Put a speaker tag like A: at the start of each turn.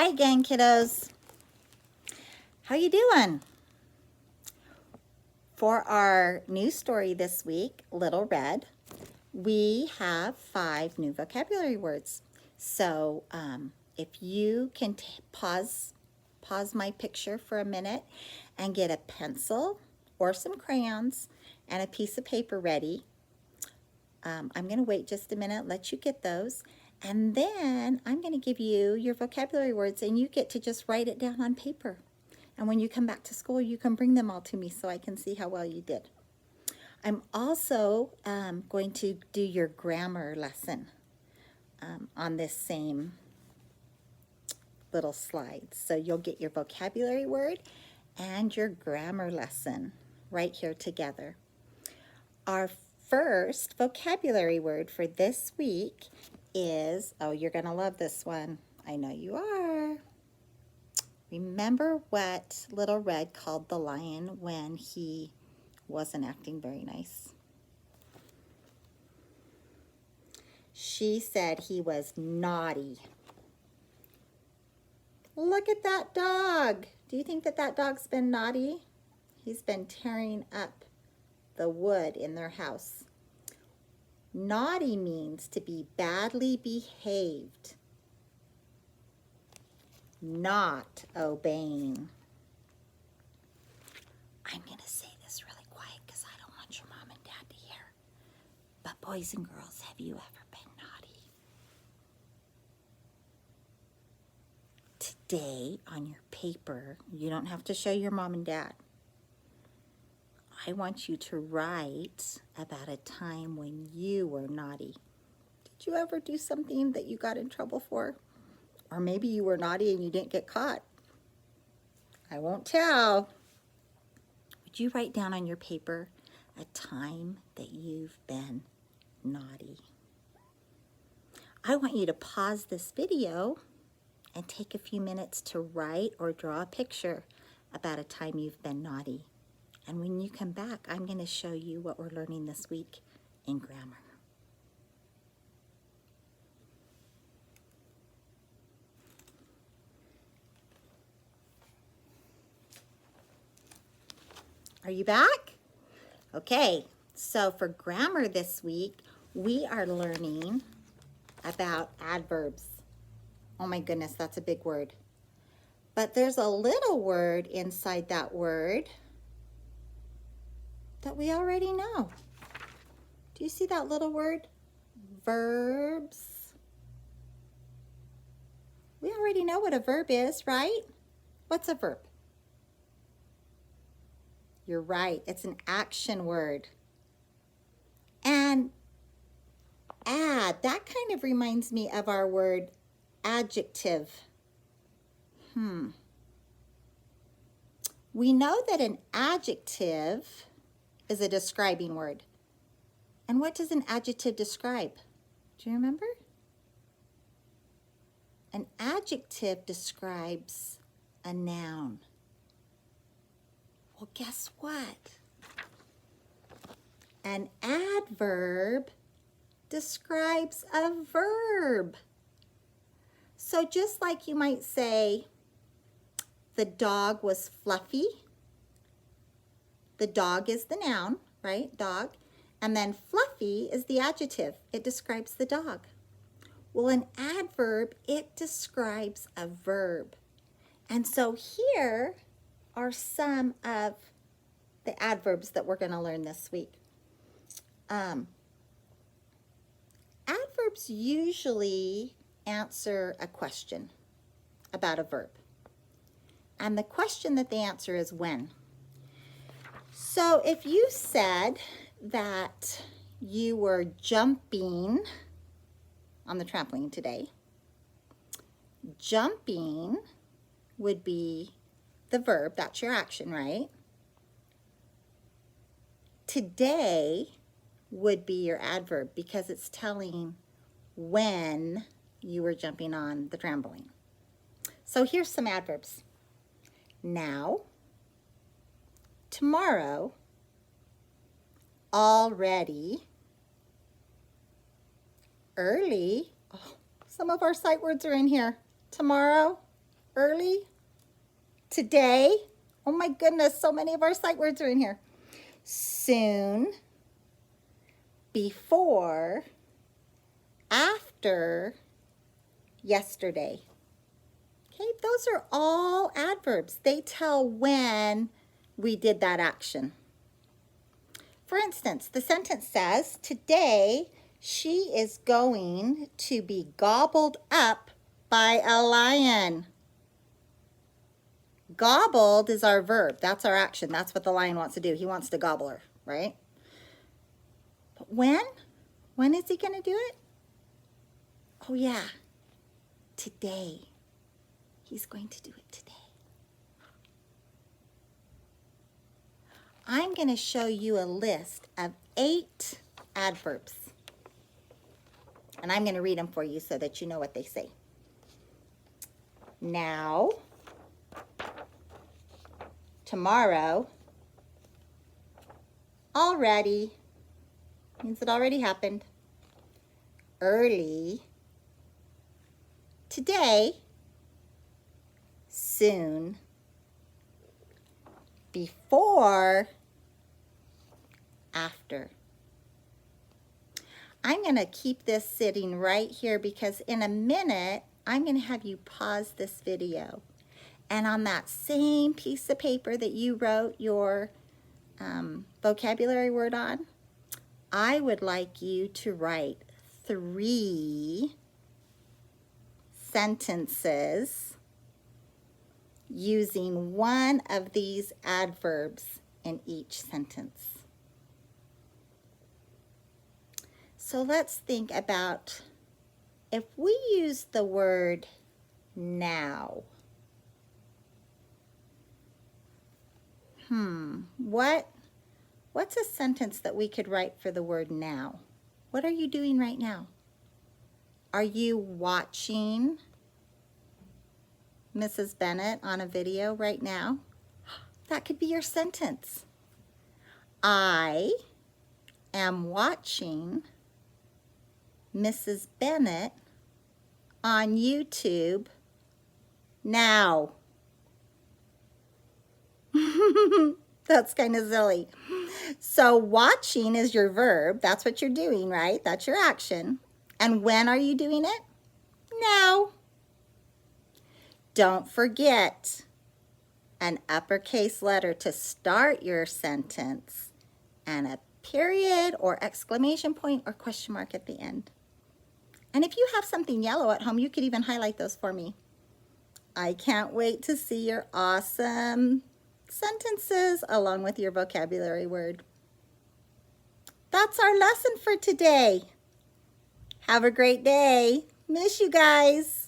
A: Hi again, kiddos. How you doing? For our new story this week, Little Red, we have 5 new vocabulary words. So if you can pause my picture for a minute and get a pencil or some crayons and a piece of paper ready. I'm going to wait just a minute, let you get those. And then I'm going to give you your vocabulary words and you get to just write it down on paper. And when you come back to school, you can bring them all to me so I can see how well you did. I'm also going to do your grammar lesson on this same little slide. So you'll get your vocabulary word and your grammar lesson right here together. Our first vocabulary word for this week is, oh, you're going to love this one. I know you are. Remember what Little Red called the lion when he wasn't acting very nice? She said he was naughty. Look at that dog. Do you think that that dog's been naughty? He's been tearing up the wood in their house. Naughty means to be badly behaved, not obeying. I'm going to say this really quiet because I don't want your mom and dad to hear. But boys and girls, have you ever been naughty? Today on your paper, you don't have to show your mom and dad. I want you to write about a time when you were naughty. Did you ever do something that you got in trouble for? Or maybe you were naughty and you didn't get caught. I won't tell. Would you write down on your paper a time that you've been naughty? I want you to pause this video and take a few minutes to write or draw a picture about a time you've been naughty. And when you come back, I'm going to show you what we're learning this week in grammar. Are you back? Okay, so for grammar this week, we are learning about adverbs. Oh my goodness, that's a big word. But there's a little word inside that word that we already know. Do you see that little word? Verbs. We already know what a verb is, right? What's a verb? You're right, it's an action word. And add, that kind of reminds me of our word adjective. We know that an adjective is a describing word. And what does an adjective describe? Do you remember? An adjective describes a noun. Well, guess what? An adverb describes a verb. So just like you might say, the dog was fluffy. The dog is the noun, right? Dog. And then fluffy is the adjective. It describes the dog. Well, an adverb, it describes a verb. And so here are some of the adverbs that we're going to learn this week. Adverbs usually answer a question about a verb. And the question that they answer is when. So if you said that you were jumping on the trampoline today, jumping would be the verb, that's your action, right? Today would be your adverb because it's telling when you were jumping on the trampoline. So here's some adverbs. Now, tomorrow, already, early. Oh, some of our sight words are in here. Tomorrow, early, today. Oh my goodness, so many of our sight words are in here. Soon, before, after, yesterday. Okay, those are all adverbs. They tell when we did that action. For instance, the sentence says, today she is going to be gobbled up by a lion. Gobbled is our verb. That's our action. That's what the lion wants to do. He wants to gobble her, right? But when? When is he going to do it? Oh, yeah. Today. He's going to do it today. I'm going to show you a list of 8 adverbs. And I'm going to read them for you so that you know what they say. Now, tomorrow, already, means it already happened. Early, today, soon, before, after. I'm going to keep this sitting right here because in a minute, I'm going to have you pause this video. And on that same piece of paper that you wrote your vocabulary word on, I would like you to write 3 sentences using one of these adverbs in each sentence. So let's think about if we use the word now. What's a sentence that we could write for the word now? What are you doing right now? Are you watching Mrs. Bennett on a video right now? That could be your sentence. I am watching Mrs. Bennett on YouTube now. That's kind of silly. So watching is your verb. That's what you're doing, right? That's your action. And when are you doing it? Now. Don't forget an uppercase letter to start your sentence and a period or exclamation point or question mark at the end. And if you have something yellow at home, you could even highlight those for me. I can't wait to see your awesome sentences along with your vocabulary word. That's our lesson for today. Have a great day. Miss you guys.